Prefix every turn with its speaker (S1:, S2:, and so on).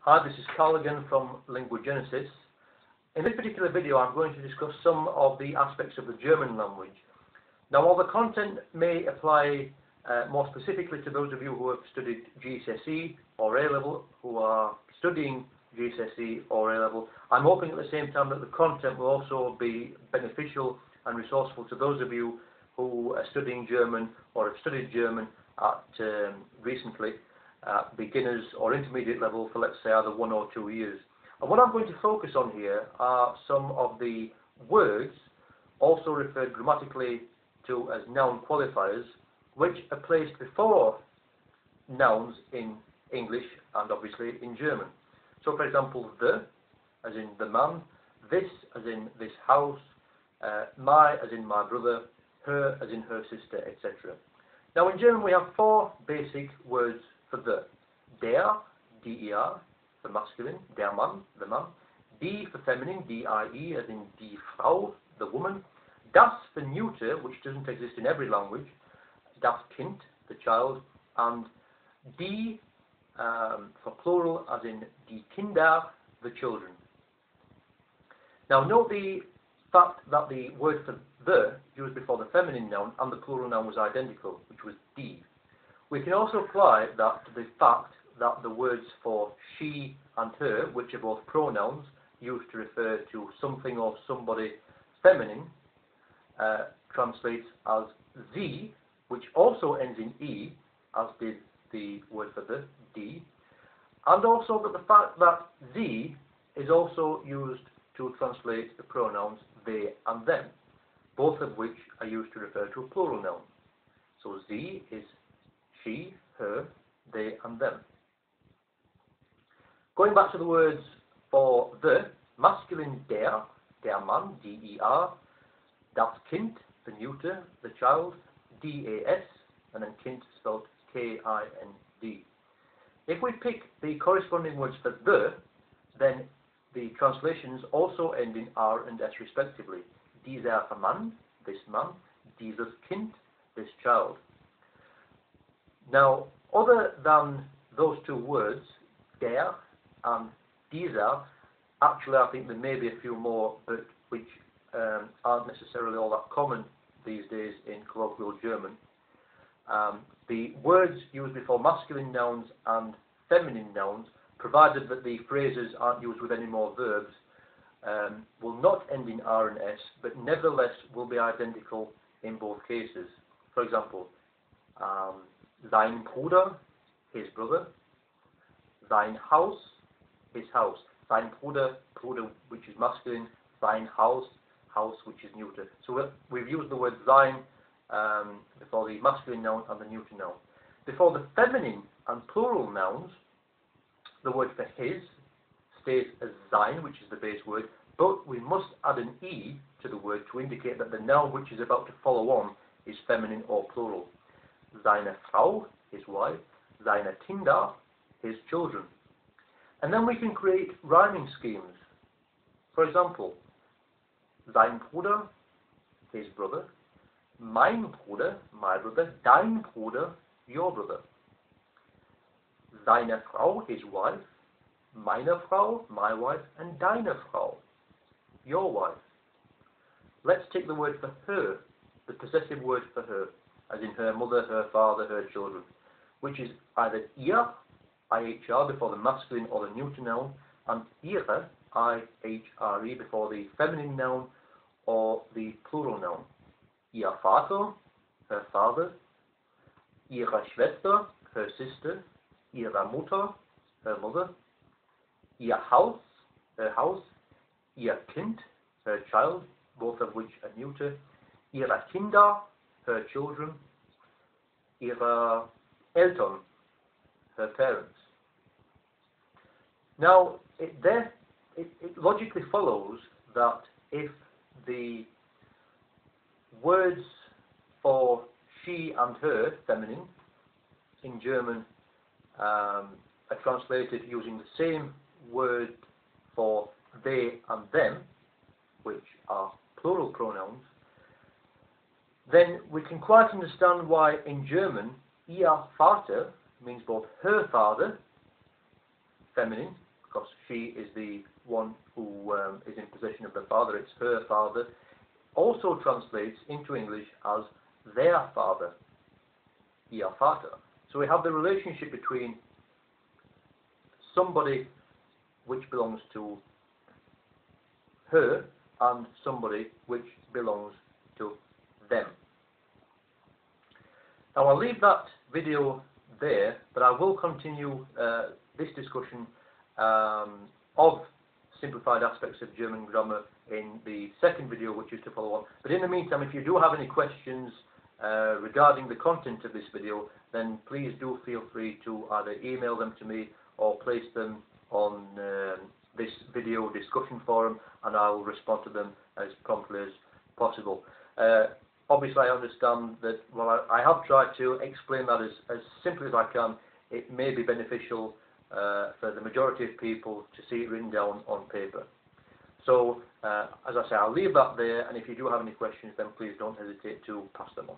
S1: Hi, this is Carl again from Lingua. In this particular video I'm going to discuss some of the aspects of the German language. Now, while the content may apply more specifically to those of you who have studied GCSE or A-level, who are studying GCSE or A-level, I'm hoping at the same time that the content will also be beneficial and resourceful to those of you who are studying German or have studied German at recently, beginners or intermediate level for, let's say, either 1 or 2 years. And what I'm going to focus on here are some of the words, also referred grammatically to as noun qualifiers, which are placed before nouns in English and obviously in German. So, for example, the, as in the man, this, as in this house, my, as in my brother, her, as in her sister, etc. Now, in German we have 4 basic words for the. Der, D-E-R, for masculine, der Mann, the man. Die for feminine, D-I-E, as in die Frau, the woman. Das for neuter, which doesn't exist in every language, das Kind, the child. And die for plural, as in die Kinder, the children. Now, note the fact that the word for the, used before the feminine noun and the plural noun, was identical, which was die. We can also apply that to the fact that the words for she and her, which are both pronouns used to refer to something or somebody feminine, translates as sie, which also ends in e, as did the word for the, die, and also that the fact that sie is also used to translate the pronouns they and them, both of which are used to refer to a plural noun. So sie is she, her, they and them. Going back to the words for the, masculine der, der Mann, D-E-R, das Kind, the neuter, the child, D-A-S, and then Kind spelled K-I-N-D. If we pick the corresponding words for the, then the translations also end in R and S respectively. Dieser Mann, this man, dieses Kind, this child. Now, other than those 2 words, der and dieser, actually I think there may be a few more, but which aren't necessarily all that common these days in colloquial German. The words used before masculine nouns and feminine nouns, provided that the phrases aren't used with any more verbs, will not end in R and S, but nevertheless will be identical in both cases. For example, sein Bruder, his brother. Sein Haus, his house. Sein Bruder, Bruder, which is masculine. Sein Haus, house, which is neuter. So we've used the word sein before the masculine noun and the neuter noun. Before the feminine and plural nouns, the word for his stays as sein, which is the base word, but we must add an e to the word to indicate that the noun which is about to follow on is feminine or plural. Seine Frau, his wife. Seine Kinder, his children. And then we can create rhyming schemes. For example, sein Bruder, his brother. Mein Bruder, my brother. Dein Bruder, your brother. Seine Frau, his wife. Meine Frau, my wife. And deine Frau, your wife. Let's take the word for her, the possessive word for her, as in her mother, her father, her children, which is either ihr, I-H-R, before the masculine or the neuter noun, and ihre, I-H-R-E, before the feminine noun or the plural noun. Ihr Vater, her father. Ihre Schwester, her sister. Ihre Mutter, her mother. Ihr Haus, her house. Ihr Kind, her child, both of which are neuter. Ihre Kinder, her children. Ihre Eltern, her parents. Now, it logically follows that if the words for she and her, feminine, in German are translated using the same word for they and them, which are plural pronouns, then we can quite understand why in German ihr Vater means both her father, feminine, because she is the one who is in possession of the father. It's her father. Also translates into English as their father, ihr Vater. So we have the relationship between somebody which belongs to her and somebody which belongs to them. Now I'll leave that video there, but I will continue this discussion of simplified aspects of German grammar in the second video, which is to follow on. But in the meantime, if you do have any questions regarding the content of this video, then please do feel free to either email them to me or place them on this video discussion forum, and I'll respond to them as promptly as possible. Obviously, I understand that while I have tried to explain that as simply as I can, it may be beneficial for the majority of people to see it written down on paper. So, as I say, I'll leave that there, and if you do have any questions, then please don't hesitate to pass them on.